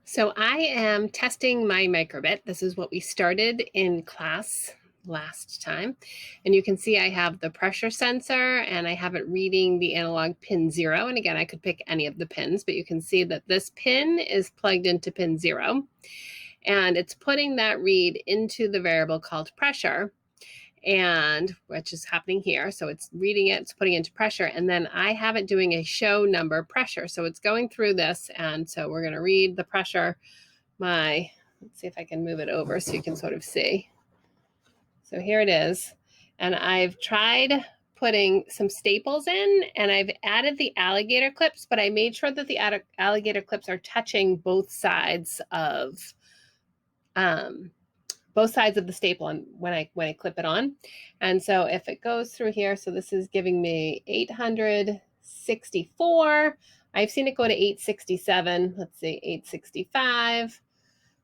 So I am testing my microbit. This is what we started in class last time. And you can see I have the pressure sensor and I have it reading the analog pin 0. And again, I could pick any of the pins, but you can see that this pin is plugged into pin 0. And it's putting that read into the variable called pressure, and which is happening here. So it's reading it, it's putting it into pressure, and then I have it doing a show number pressure. So it's going through this, and so we're going to read the pressure. Let's see if I can move it over so you can sort of see. So here it is, and I've tried putting some staples in, and I've added the alligator clips, but I made sure that the alligator clips are touching both sides of the staple on when I clip it on. And so if it goes through here, so this is giving me 864. I've seen it go to 867. Let's see, 865.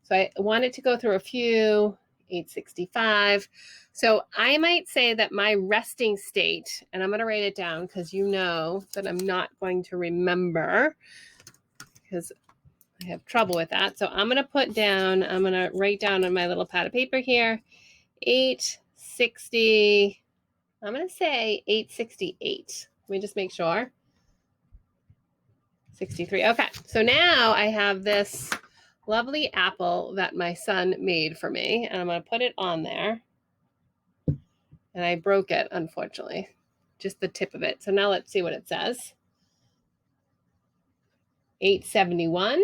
So I want it to go through a few, 865. So I might say that my resting state, and I'm going to write it down because you know that I'm not going to remember because I have trouble with that. So I'm going to write down on my little pad of paper here, 860, I'm going to say 868. Let me just make sure. 63. Okay. So now I have this lovely apple that my son made for me, and I'm going to put it on there. And I broke it, unfortunately, just the tip of it. So now let's see what it says. 871.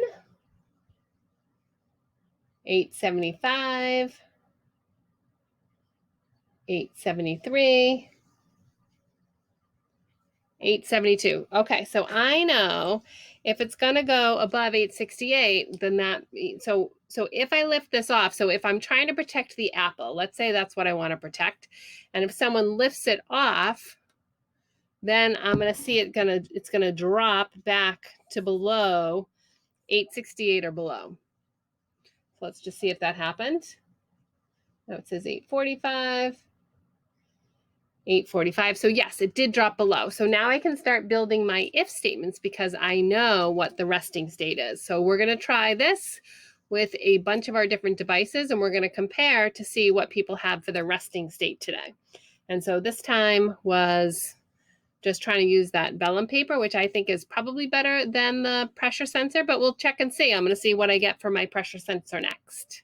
875, 873, 872. Okay, so I know if it's going to go above 868, then so if I lift this off, so if I'm trying to protect the apple, let's say that's what I want to protect, and if someone lifts it off, then I'm going to see it's going to drop back to below 868 or below. So let's just see if that happened. Now it says 845. 845. So yes, it did drop below. So now I can start building my if statements because I know what the resting state is. So we're going to try this with a bunch of our different devices, and we're going to compare to see what people have for their resting state today. And so this time was just trying to use that vellum paper, which I think is probably better than the pressure sensor, but we'll check and see. I'm going to see what I get for my pressure sensor next.